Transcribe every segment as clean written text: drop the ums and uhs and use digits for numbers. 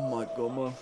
my god, man.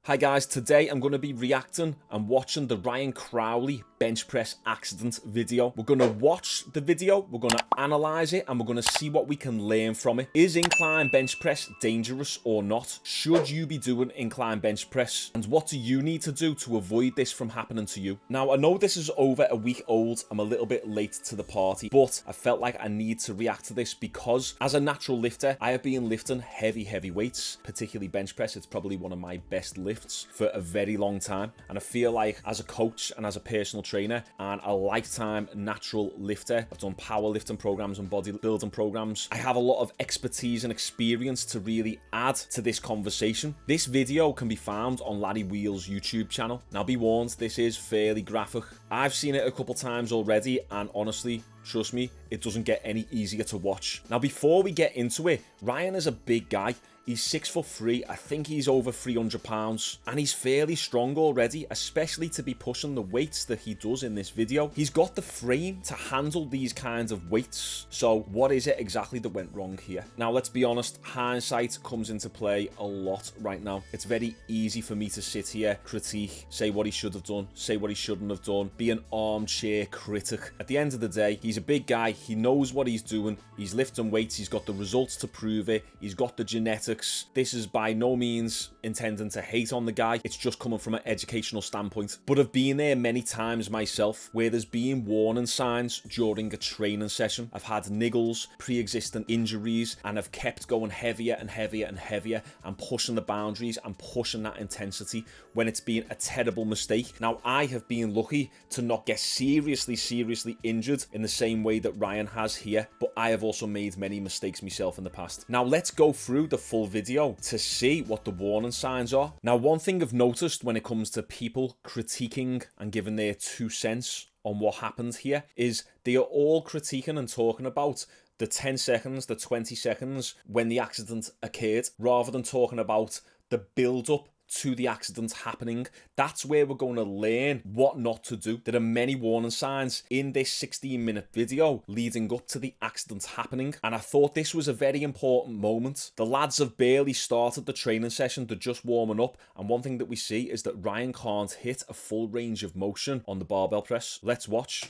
Hi guys, today I'm going to be reacting and watching the Ryan Crowley bench press accident video. We're going to watch the video, we're going to analyse it, and we're going to see what we can learn from it. Is incline bench press dangerous or not? Should you be doing incline bench press? And what do you need to do to avoid this from happening to you? Now, I know this is over a week old, I'm a little bit late to the party, but I felt like I need to react to this because as a natural lifter, I have been lifting heavy weights, particularly bench press. It's probably one of my best lifts for a very long time, and I feel like as a coach and as a personal trainer and a lifetime natural lifter, I've done powerlifting programs and bodybuilding programs, I have a lot of expertise and experience to really add to this conversation. This video can be found on Larry Wheel's YouTube channel. Now be warned, this is fairly graphic. I've seen it a couple times already, and honestly, trust me, it doesn't get any easier to watch. Now before we get into it, Ryan is a big guy. He's 6'3", I think he's over 300 pounds, and he's fairly strong already, especially to be pushing the weights that he does in this video. He's got the frame to handle these kinds of weights. So what is it exactly that went wrong here? Now let's be honest, hindsight comes into play a lot right now. It's very easy for me to sit here, critique, say what he should have done, say what he shouldn't have done, be an armchair critic. At the end of the day, he's a big guy, he knows what he's doing, he's lifting weights, he's got the results to prove it, he's got the genetics. This is by no means intending to hate on the guy, it's just coming from an educational standpoint. But I've been there many times myself where there's been warning signs during a training session. I've had niggles, pre-existing injuries, and I've kept going heavier and heavier and heavier and pushing the boundaries and pushing that intensity when it's been a terrible mistake. Now, I have been lucky to not get seriously injured in the same way that Ryan has here, but I have also made many mistakes myself in the past. Now, let's go through the full video to see what the warning signs are. Now, one thing I've noticed when it comes to people critiquing and giving their 2 cents on what happened here is they are all critiquing and talking about the 10 seconds, the 20 seconds when the accident occurred, rather than talking about the build-up to the accident happening. That's where we're going to learn what not to do. There are many warning signs in this 16-minute video leading up to the accident happening, and I thought this was a very important moment. The lads have barely started the training session, they're just warming up, and one thing that we see is that Ryan can't hit a full range of motion on the barbell press. Let's watch.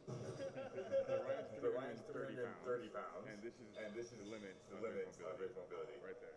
Ryan's 30 pounds, and this is the limit of mobility. Right there.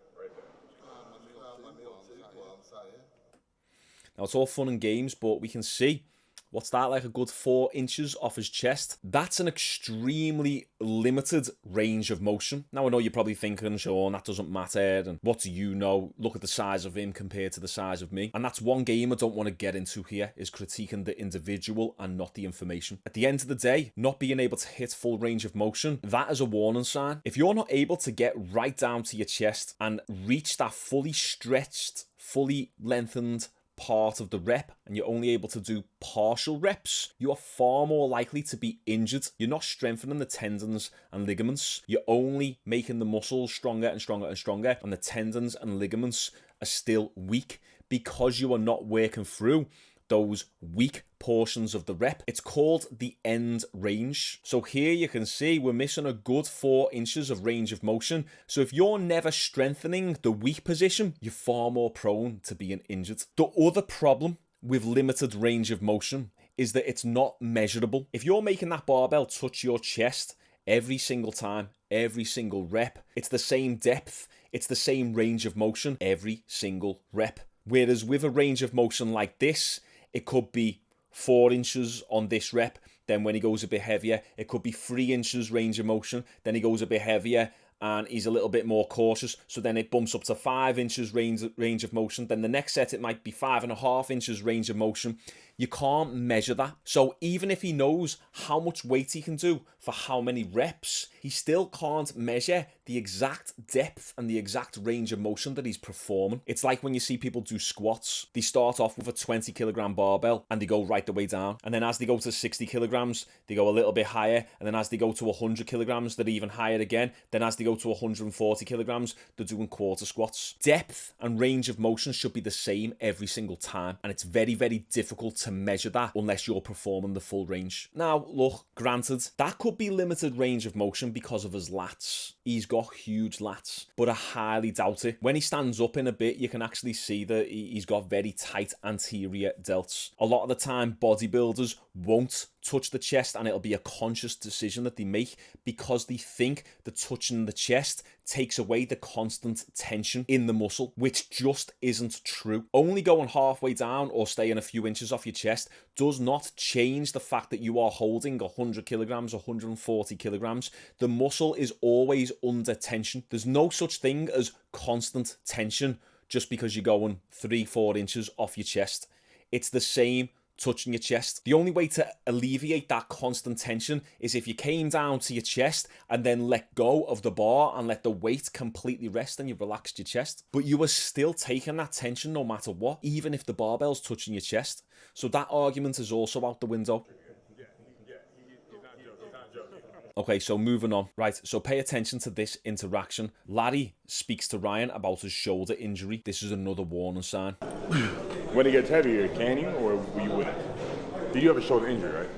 Now, it's all fun and games, but we can see, what's that, like a good 4 inches off his chest? That's an extremely limited range of motion. Now, I know you're probably thinking, Shaun, that doesn't matter, and what do you know? Look at the size of him compared to the size of me. And that's one game I don't want to get into here, is critiquing the individual and not the information. At the end of the day, not being able to hit full range of motion, that is a warning sign. If you're not able to get right down to your chest and reach that fully stretched, fully lengthened part of the rep, and you're only able to do partial reps, you are far more likely to be injured. You're not strengthening the tendons and ligaments, you're only making the muscles stronger and stronger and stronger, and the tendons and ligaments are still weak because you are not working through those weak portions of the rep. It's called the end range. So here you can see we're missing a good 4 inches of range of motion. So if you're never strengthening the weak position, you're far more prone to being injured. The other problem with limited range of motion is that it's not measurable. If you're making that barbell touch your chest every single time, every single rep, it's the same depth, it's the same range of motion every single rep. Whereas with a range of motion like this, it could be 4 inches on this rep, then when he goes a bit heavier, it could be 3 inches range of motion, then he goes a bit heavier and he's a little bit more cautious, so then it bumps up to 5 inches range of motion, then the next set it might be 5.5 inches range of motion. You can't measure that. So even if he knows how much weight he can do for how many reps, he still can't measure the exact depth and the exact range of motion that he's performing. It's like when you see people do squats. They start off with a 20 kilogram barbell and they go right the way down. And then as they go to 60 kilograms, they go a little bit higher. And then as they go to 100 kilograms, they're even higher again. Then as they go to 140 kilograms, they're doing quarter squats. Depth and range of motion should be the same every single time. And it's very, very difficult to measure that unless you're performing the full range. Now, look, granted, that could be limited range of motion because of his lats. He's got huge lats, but I highly doubt it. When he stands up in a bit, you can actually see that he's got very tight anterior delts. A lot of the time, bodybuilders won't touch the chest, and it'll be a conscious decision that they make because they think that touching the chest takes away the constant tension in the muscle, which just isn't true. Only going halfway down or staying a few inches off your chest does not change the fact that you are holding 100 kilograms, 140 kilograms. The muscle is always under tension. There's no such thing as constant tension just because you're going 3-4 inches off your chest. It's the same touching your chest. The only way to alleviate that constant tension is if you came down to your chest and then let go of the bar and let the weight completely rest and you relaxed your chest. But you are still taking that tension no matter what, even if the barbell's touching your chest. So that argument is also out the window. Okay, so moving on. Right, so pay attention to this interaction. Larry speaks to Ryan about his shoulder injury. This is another warning sign. When it gets heavier, can you, or you wouldn't? Did you have a shoulder injury, right?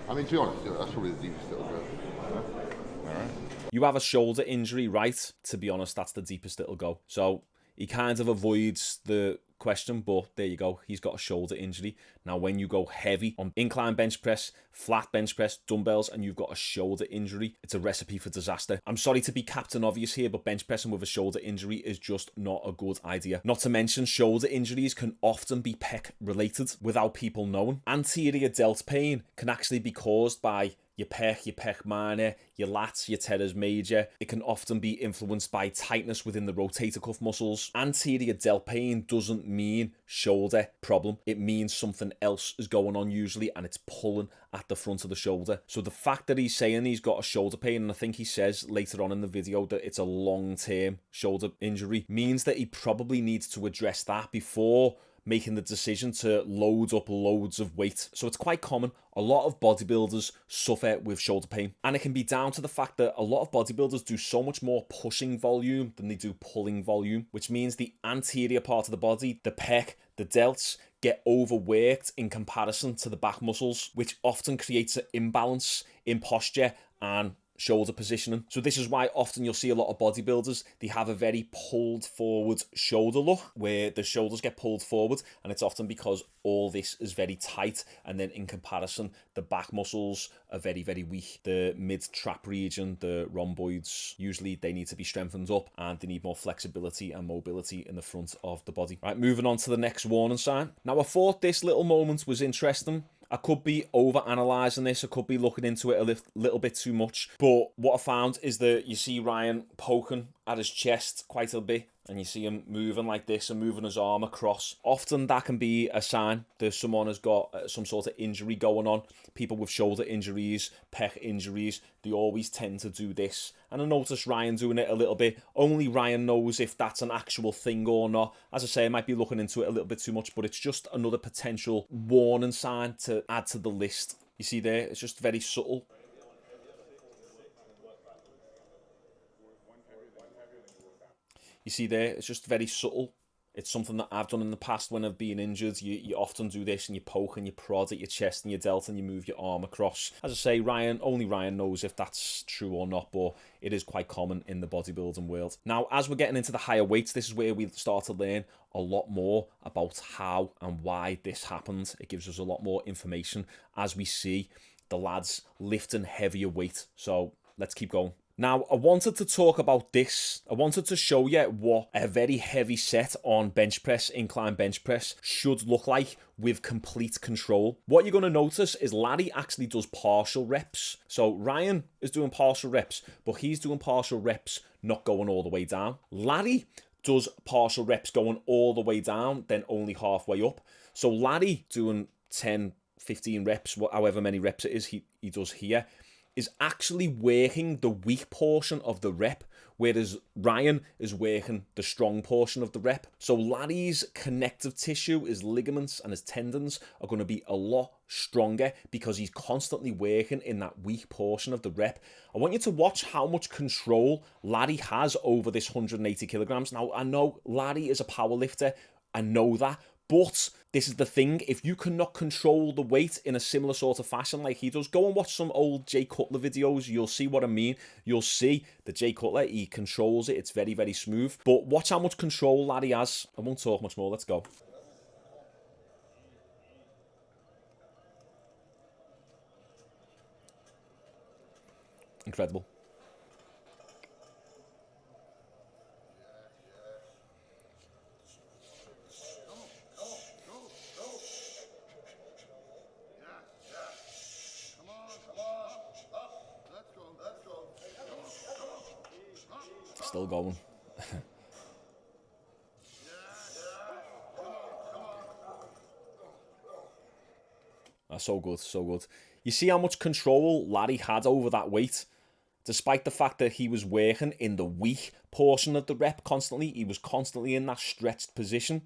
I mean, to be honest, yeah, that's probably the deepest it'll go. All right. You have a shoulder injury, right? To be honest, that's the deepest it'll go. So he kind of avoids the question, but there you go. He's got a shoulder injury. Now, when you go heavy on incline bench press, flat bench press, dumbbells, and you've got a shoulder injury, it's a recipe for disaster. I'm sorry to be Captain Obvious here, but bench pressing with a shoulder injury is just not a good idea. Not to mention, shoulder injuries can often be pec related without people knowing. Anterior delt pain can actually be caused by your pec minor, your lats, your teres major. It can often be influenced by tightness within the rotator cuff muscles. Anterior delt pain doesn't mean shoulder problem. It means something else is going on usually, and it's pulling at the front of the shoulder. So the fact that he's saying he's got a shoulder pain, and I think he says later on in the video that it's a long-term shoulder injury, means that he probably needs to address that before making the decision to load up loads of weight. So it's quite common. A lot of bodybuilders suffer with shoulder pain, and it can be down to the fact that a lot of bodybuilders do so much more pushing volume than they do pulling volume, which means the anterior part of the body, the pec, the delts, get overworked in comparison to the back muscles, which often creates an imbalance in posture and shoulder positioning. So this is why often you'll see a lot of bodybuilders, they have a very pulled forward shoulder look where the shoulders get pulled forward, and it's often because all this is very tight, and then in comparison the back muscles are very, very weak. The mid-trap region, the rhomboids, usually they need to be strengthened up and they need more flexibility and mobility in the front of the body. Right, moving on to the next warning sign. Now, I thought this little moment was interesting. I could be over-analysing this. I could be looking into it a little bit too much. But what I found is that you see Ryan poking at his chest quite a bit, and you see him moving like this and moving his arm across. Often that can be a sign that someone has got some sort of injury going on. People with shoulder injuries, pec injuries, they always tend to do this. And I noticed Ryan doing it a little bit. Only Ryan knows if that's an actual thing or not. As I say, I might be looking into it a little bit too much, but it's just another potential warning sign to add to the list. You see there, it's just very subtle. You see there, it's just very subtle. It's something that I've done in the past when I've been injured. You often do this, and you poke and you prod at your chest and your delt and you move your arm across. As I say, only Ryan knows if that's true or not, but it is quite common in the bodybuilding world. Now, as we're getting into the higher weights, this is where we start to learn a lot more about how and why this happens. It gives us a lot more information as we see the lads lifting heavier weight. So let's keep going. Now, I wanted to talk about this. I wanted to show you what a very heavy set on bench press, incline bench press, should look like with complete control. What you're going to notice is Larry actually does partial reps. So Ryan is doing partial reps, but he's doing partial reps not going all the way down. Larry does partial reps going all the way down, then only halfway up. So Larry doing 10, 15 reps, however many reps it is he does here, is actually working the weak portion of the rep, whereas Ryan is working the strong portion of the rep. So Larry's connective tissue, his ligaments and his tendons are going to be a lot stronger because he's constantly working in that weak portion of the rep. I want you to watch how much control Larry has over this 180 kilograms. Now, I know Larry is a power lifter. I know that, But this is the thing, if you cannot control the weight in a similar sort of fashion like he does, go and watch some old Jay Cutler videos. You'll see what I mean. You'll see that Jay Cutler, he controls it. It's very, very smooth. But watch how much control Larry has. I won't talk much more. Let's go. Incredible. Still going. That's so good, so good. You see how much control Larry had over that weight? Despite the fact that he was working in the weak portion of the rep constantly, he was constantly in that stretched position.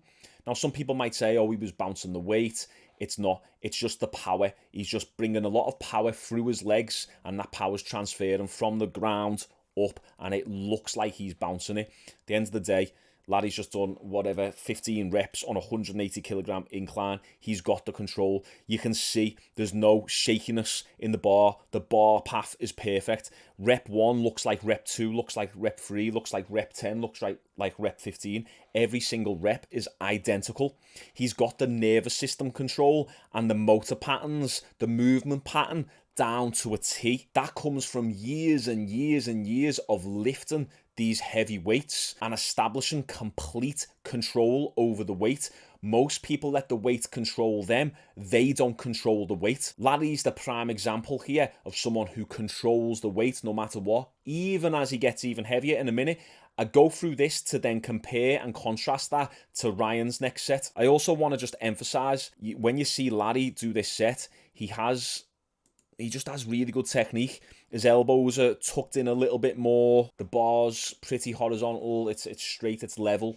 Now, some people might say, oh, he was bouncing the weight. It's not. It's just the power. He's just bringing a lot of power through his legs, and that power's transferring from the ground up, and it looks like he's bouncing it. At the end of the day, Larry's just done whatever 15 reps on a 180 kilogram incline. He's got the control. You can see there's no shakiness in the bar. The bar path is perfect. Rep 1 looks like rep 2, looks like rep 3, looks like rep 10, looks like rep 15. Every single rep is identical. He's got the nervous system control and the motor patterns, the movement pattern down to a T. That comes from years and years and years of lifting these heavy weights and establishing complete control over the weight. Most people let the weight control them. They don't control the weight. Larry's the prime example here of someone who controls the weight no matter what, even as he gets even heavier. In a minute, I go through this to then compare and contrast that to Ryan's next set. I also want to just emphasize, when you see Larry do this set, he just has really good technique. His elbows are tucked in a little bit more. The bar's pretty horizontal. It's straight, it's level.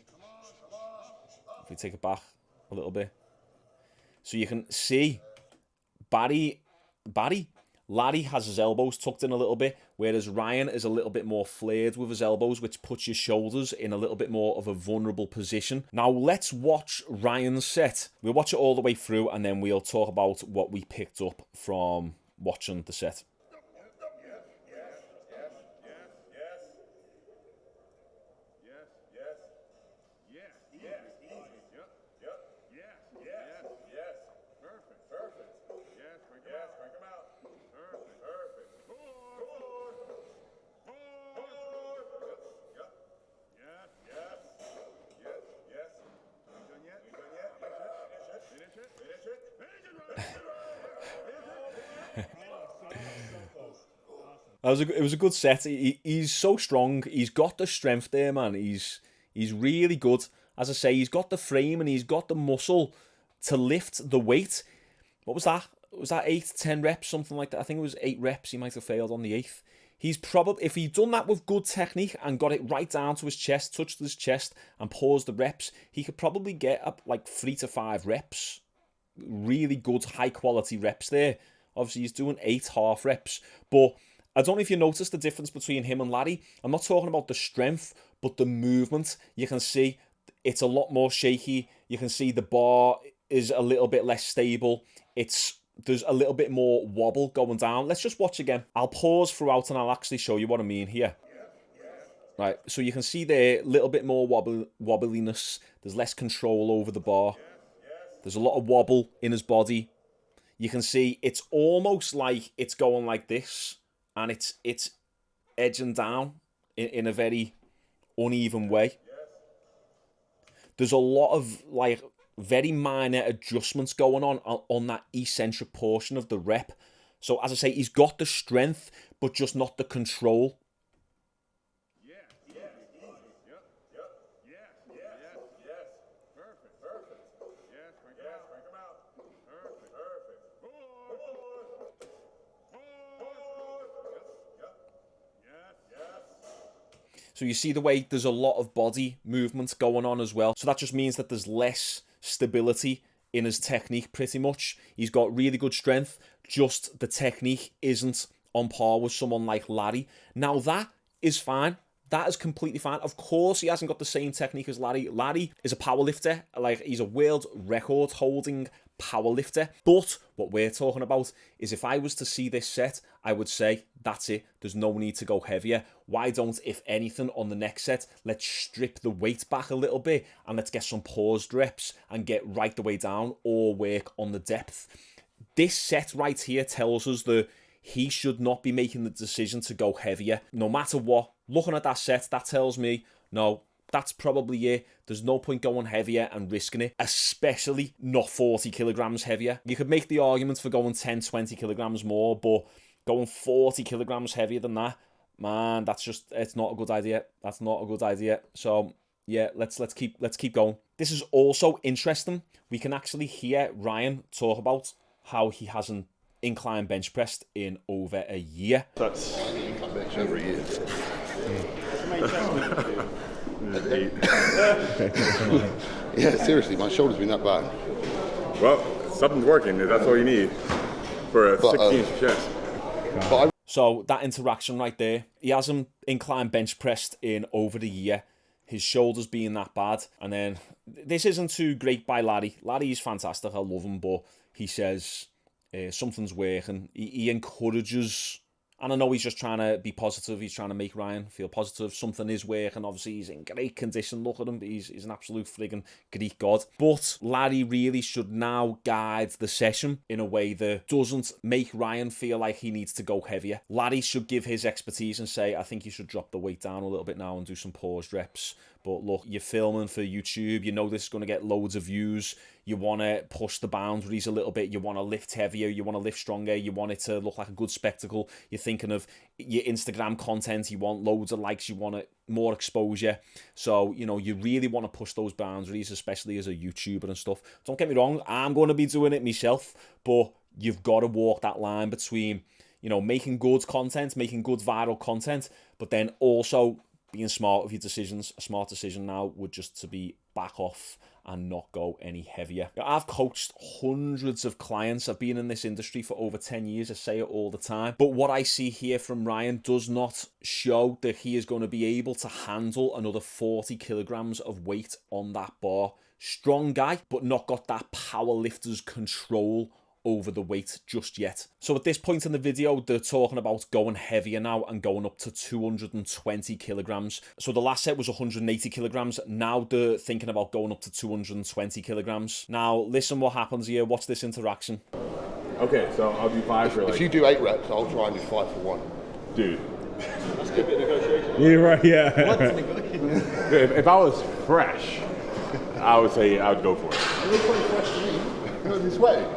If we take it back a little bit. So you can see Larry has his elbows tucked in a little bit, whereas Ryan is a little bit more flared with his elbows, which puts your shoulders in a little bit more of a vulnerable position. Now let's watch Ryan's set. We'll watch it all the way through, and then we'll talk about what we picked up from watching the set. It was a good set. He's so strong. He's got the strength there, man. He's really good. As I say, he's got the frame and he's got the muscle to lift the weight. What was that? Was that 8, 10 reps, something like that? I think it was 8 reps. He might have failed on the 8th. He's probably, if he'd done that with good technique and got it right down to his chest, touched his chest and paused the reps, he could probably get up like 3 to 5 reps. Really good, high quality reps there. Obviously, he's doing 8 half reps, but I don't know if you noticed the difference between him and Larry. I'm not talking about the strength, but the movement. You can see it's a lot more shaky. You can see the bar is a little bit less stable. There's a little bit more wobble going down. Let's just watch again. I'll pause throughout and I'll actually show you what I mean here. Right, so you can see there a little bit more wobbliness. There's less control over the bar. There's a lot of wobble in his body. You can see it's almost like it's going like this. And it's edging down in a very uneven way. There's a lot of like very minor adjustments going on that eccentric portion of the rep. So as I say, he's got the strength, but just not the control. So you see the way there's a lot of body movement going on as well. So that just means that there's less stability in his technique pretty much. He's got really good strength, just the technique isn't on par with someone like Larry. Now that is fine. That is completely fine. Of course, he hasn't got the same technique as Larry. Larry is a powerlifter. Like, he's a world record holding powerlifter. But what we're talking about is, if I was to see this set, I would say, that's it. There's no need to go heavier. Why don't, if anything, on the next set, let's strip the weight back a little bit and let's get some paused reps and get right the way down, or work on the depth. This set right here tells us that he should not be making the decision to go heavier, no matter what. Looking at that set, that tells me, no, that's probably it. There's no point going heavier and risking it, especially not 40 kilograms heavier. You could make the argument for going 10, 20 kilograms more, but going 40 kilograms heavier than that, man, it's not a good idea. That's not a good idea. So yeah, let's keep going. This is also interesting. We can actually hear Ryan talk about how he hasn't incline bench pressed in over a year. That's Incline bench every year. Yeah, seriously, my shoulder's been that bad. well, something's working. That's all you need for a 16-inch chest. So that interaction right there, he hasn't incline bench pressed in over a year. His shoulders being that bad. And then, this isn't too great by Larry. Larry's fantastic, I love him, but he says something's working. He encourages, and I know he's just trying to be positive. He's trying to make Ryan feel positive. Something is working. Obviously, he's in great condition. Look at him. He's an absolute friggin' Greek god. But Larry really should now guide the session in a way that doesn't make Ryan feel like he needs to go heavier. Larry should give his expertise and say, I think you should drop the weight down a little bit now and do some paused reps. But look, you're filming for YouTube. You know this is going to get loads of views. You want to push the boundaries a little bit. You want to lift heavier. You want to lift stronger. You want it to look like a good spectacle. You're thinking of your Instagram content. You want loads of likes. You want more exposure. So, you know, you really want to push those boundaries, especially as a YouTuber and stuff. Don't get me wrong. I'm going to be doing it myself. But you've got to walk that line between, you know, making good content, making good viral content, but then also being smart with your decisions. A smart decision now would just to be back off and not go any heavier. I've coached hundreds of clients. I've been in this industry for over 10 years. I say it all the time. But what I see here from Ryan does not show that he is going to be able to handle another 40 kilograms of weight on that bar. Strong guy, but not got that powerlifter's control over the weight just yet. So at this point in the video, they're talking about going heavier now and going up to 220 kilograms. So the last set was 180 kilograms. Now they're thinking about going up to 220 kilograms. Now listen what happens here. Watch this interaction. Okay, so I'll do 5 for like... If you do 8 reps, I'll try and do 5 for 1. Dude. That's a good bit of negotiation. Yeah, right, yeah. if I was fresh, I would say I would go for it. You look pretty fresh to me. You're going to be sweating.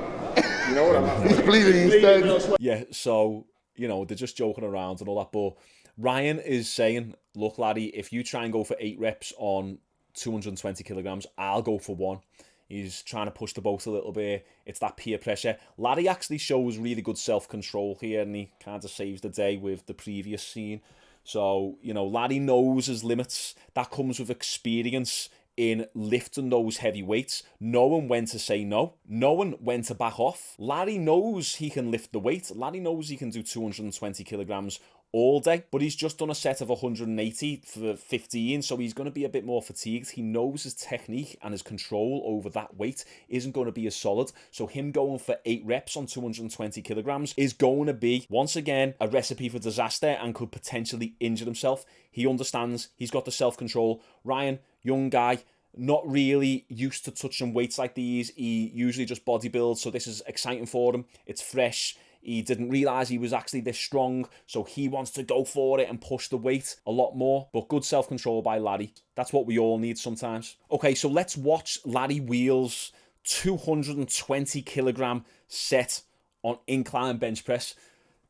You know what? I'm not He's bleeding instead. Yeah, so, you know, they're just joking around and all that, but Ryan is saying, look, laddie, if you try and go for 8 reps on 220 kilograms, I'll go for 1. He's trying to push the boat a little bit. It's that peer pressure. Laddie actually shows really good self-control here, and he kind of saves the day with the previous scene. So, you know, Laddie knows his limits. That comes with experience in lifting those heavy weights, knowing when to say no, knowing when to back off. Larry knows he can lift the weight. Larry knows he can do 220 kilograms all day, but he's just done a set of 180 for 15, so he's going to be a bit more fatigued. He knows his technique and his control over that weight isn't going to be as solid, so him going for 8 reps on 220 kilograms is going to be, once again, a recipe for disaster and could potentially injure himself. He understands, he's got the self-control. Ryan, young guy, not really used to touching weights like these. He usually just bodybuilds, so this is exciting for him. It's fresh. He didn't realise he was actually this strong, so he wants to go for it and push the weight a lot more. But good self-control by Larry. That's what we all need sometimes. Okay, so let's watch Larry Wheel's 220 kilogram set on incline bench press.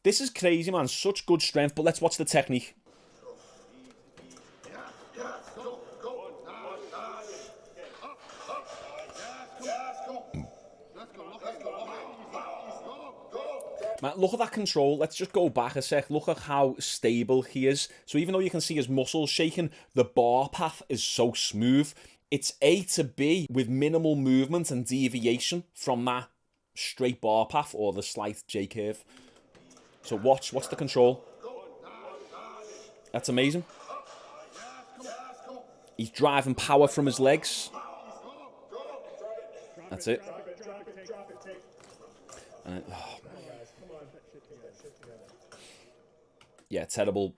This is crazy, man. Such good strength, but let's watch the technique. Man, look at that control. Let's just go back a sec. Look at how stable he is. So even though you can see his muscles shaking, the bar path is so smooth. It's A to B with minimal movement and deviation from that straight bar path or the slight J curve. So watch the control. That's amazing. He's driving power from his legs. That's it. Yeah, terrible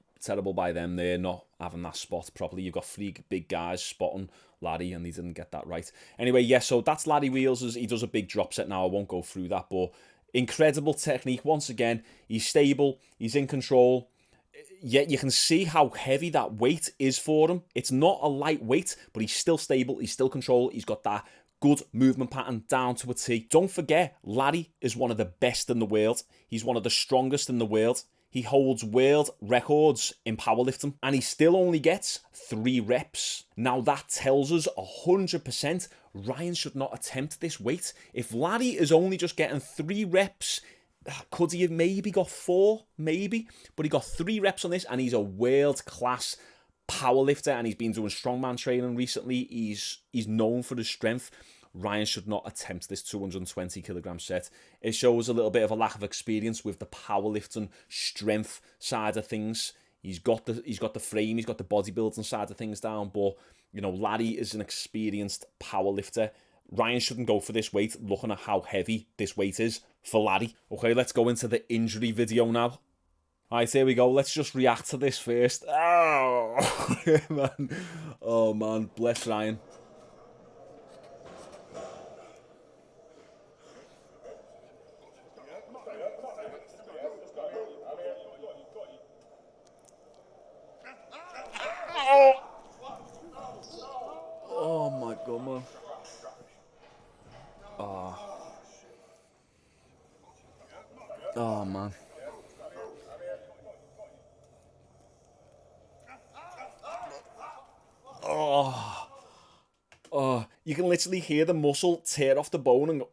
by them there, not having that spot properly. You've got three big guys spotting Larry, and he didn't get that right. Anyway, yeah, so that's Larry Wheels. He does a big drop set now. I won't go through that, but incredible technique. Once again, he's stable. He's in control. Yet you can see how heavy that weight is for him. It's not a light weight, but he's still stable. He's still control. He's got that good movement pattern down to a T. Don't forget, Larry is one of the best in the world. He's one of the strongest in the world. He holds world records in powerlifting, and he still only gets 3 reps. Now that tells us 100% Ryan should not attempt this weight. If Larry is only just getting 3 reps, could he have maybe got 4? Maybe. But he got 3 reps on this, and he's a world-class powerlifter, and he's been doing strongman training recently. He's known for his strength. Ryan should not attempt this 220 kilogram set. It shows a little bit of a lack of experience with the powerlifting strength side of things. He's got the frame, he's got the bodybuilding side of things down, but you know, Larry is an experienced powerlifter. Ryan shouldn't go for this weight, looking at how heavy this weight is for Larry. Okay, let's go into the injury video now. Alright, here we go. Let's just react to this first. Oh, man. Oh, man. Bless Ryan. Oh, my God, man. Oh, man. Oh, you can literally hear the muscle tear off the bone and go,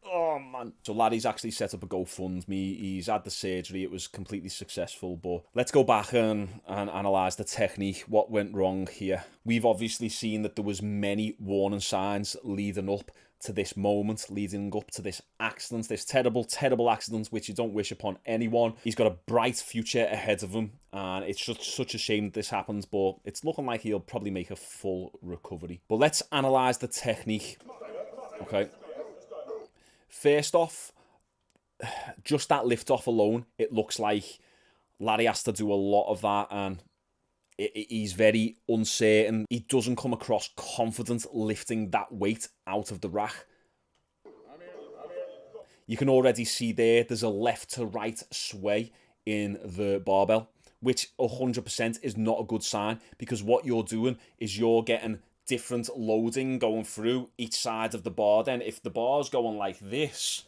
oh man. So Larry's actually set up a GoFundMe. He's had the surgery. It was completely successful, but let's go back and analyse the technique. What went wrong here? We've obviously seen that there was many warning signs leading up to this moment, leading up to this accident, this terrible, terrible accident, which you don't wish upon anyone. He's got a bright future ahead of him, and it's just such a shame that this happens, but it's looking like he'll probably make a full recovery. But let's analyse the technique. Okay. First off, just that lift off alone, it looks like Larry has to do a lot of that, and he's very uncertain. He doesn't come across confident lifting that weight out of the rack. You can already see there's a left to right sway in the barbell, which 100% is not a good sign, because what you're doing is you're getting different loading going through each side of the bar. Then if the bar's going like this,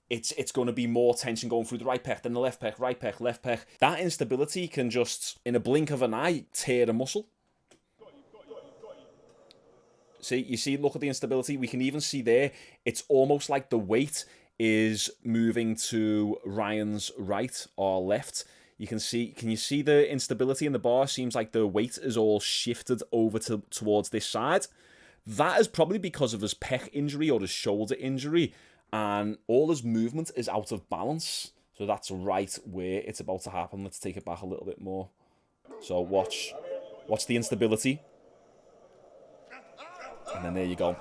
it's going to be more tension going through the right pec, then the left pec, right pec, left pec. That instability can just, in a blink of an eye, tear a muscle. See, look at the instability. We can even see there, it's almost like the weight is moving to Ryan's right or left. Can you see the instability in the bar? Seems like the weight is all shifted over towards this side. That is probably because of his pec injury or his shoulder injury, and all his movement is out of balance. So that's right where it's about to happen. Let's take it back a little bit more. So watch the instability. And then there you go.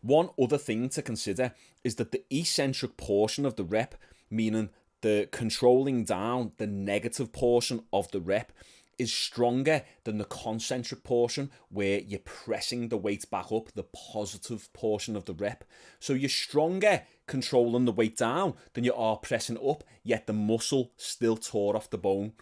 One other thing to consider is that the eccentric portion of the rep, meaning the controlling down the negative portion of the rep, is stronger than the concentric portion where you're pressing the weight back up, the positive portion of the rep. So you're stronger controlling the weight down than you are pressing up, yet the muscle still tore off the bone.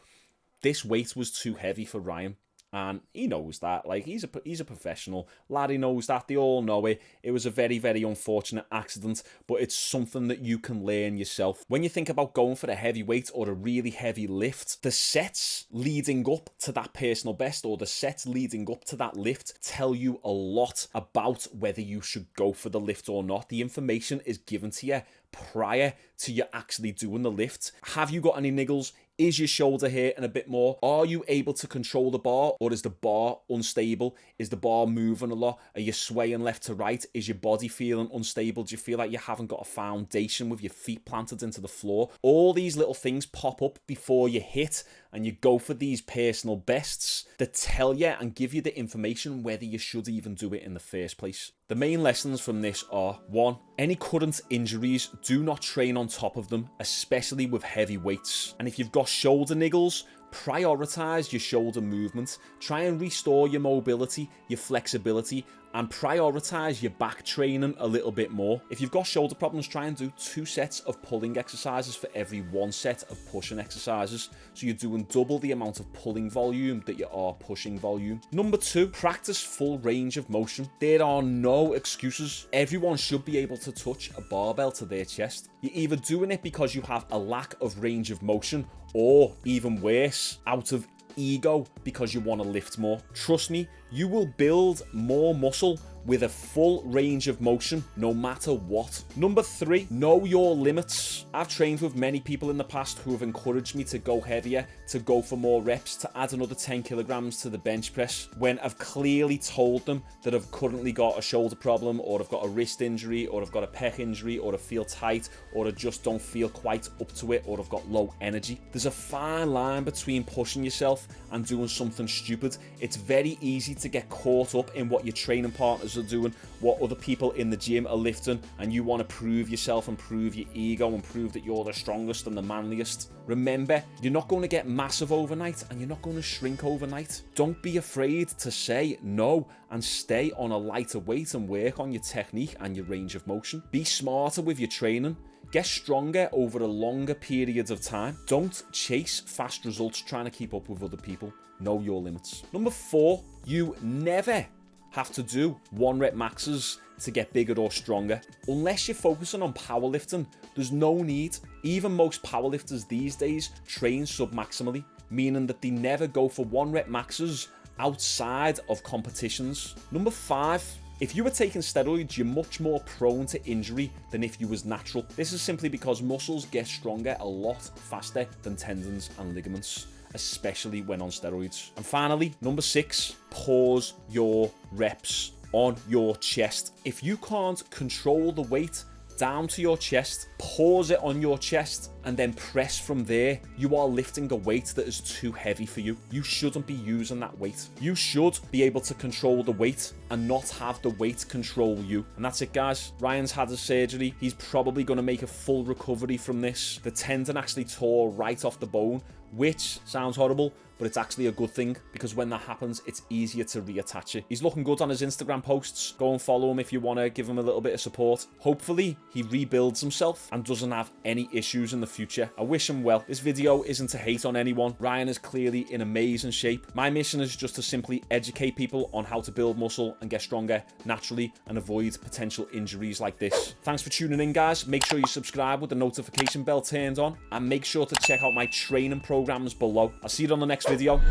This weight was too heavy for Ryan, and he knows that. Like, he's a professional. Larry knows that. They all know it. It was a very, very unfortunate accident, but it's something that you can learn yourself. When you think about going for a heavy weight or a really heavy lift, the sets leading up to that personal best or the sets leading up to that lift tell you a lot about whether you should go for the lift or not. The information is given to you prior to you actually doing the lift. Have you got any niggles? Is your shoulder hurting a bit more? Are you able to control the bar, or is the bar unstable? Is the bar moving a lot? Are you swaying left to right? Is your body feeling unstable? Do you feel like you haven't got a foundation with your feet planted into the floor? All these little things pop up before you hit, and you go for these personal bests that tell you and give you the information whether you should even do it in the first place. The main lessons from this are: 1. Any current injuries, do not train on top of them, especially with heavy weights. And if you've got shoulder niggles, prioritize your shoulder movement. Try and restore your mobility, your flexibility, and prioritize your back training a little bit more. If you've got shoulder problems, try and do 2 sets of pulling exercises for every 1 set of pushing exercises. So you're doing double the amount of pulling volume that you are pushing volume. Number 2, practice full range of motion. There are no excuses. Everyone should be able to touch a barbell to their chest. You're either doing it because you have a lack of range of motion, or even worse, out of ego because you want to lift more. Trust me, you will build more muscle with a full range of motion no matter what. Number 3, know your limits. I've trained with many people in the past who have encouraged me to go heavier, to go for more reps, to add another 10 kilograms to the bench press, when I've clearly told them that I've currently got a shoulder problem, or I've got a wrist injury, or I've got a pec injury, or I feel tight, or I just don't feel quite up to it, or I've got low energy. There's a fine line between pushing yourself and doing something stupid. It's very easy to get caught up in what your training partners are doing, what other people in the gym are lifting, and you want to prove yourself and prove your ego and prove that you're the strongest and the manliest. Remember, you're not going to get massive overnight, and you're not going to shrink overnight. Don't be afraid to say no and stay on a lighter weight and work on your technique and your range of motion. Be smarter with your training. Get stronger over a longer period of time. Don't chase fast results trying to keep up with other people. Know your limits. Number 4, you never have to do 1 rep maxes to get bigger or stronger. Unless you're focusing on powerlifting, there's no need. Even most powerlifters these days train submaximally, meaning that they never go for 1 rep maxes outside of competitions. Number 5, if you were taking steroids, you're much more prone to injury than if you was natural. This is simply because muscles get stronger a lot faster than tendons and ligaments, especially when on steroids. And finally, number 6, pause your reps on your chest. If you can't control the weight down to your chest, pause it on your chest, and then press from there, you are lifting a weight that is too heavy for you. You shouldn't be using that weight. You should be able to control the weight and not have the weight control you. And that's it, guys. Ryan's had his surgery. He's probably going to make a full recovery from this. The tendon actually tore right off the bone, which sounds horrible, but it's actually a good thing, because when that happens, it's easier to reattach it. He's looking good on his Instagram posts. Go and follow him if you want to give him a little bit of support. Hopefully, he rebuilds himself and doesn't have any issues in the future. I wish him well. This video isn't to hate on anyone. Ryan is clearly in amazing shape. My mission is just to simply educate people on how to build muscle and get stronger naturally and avoid potential injuries like this. Thanks for tuning in, guys. Make sure you subscribe with the notification bell turned on, and make sure to check out my training programs below. I'll see you on the next video.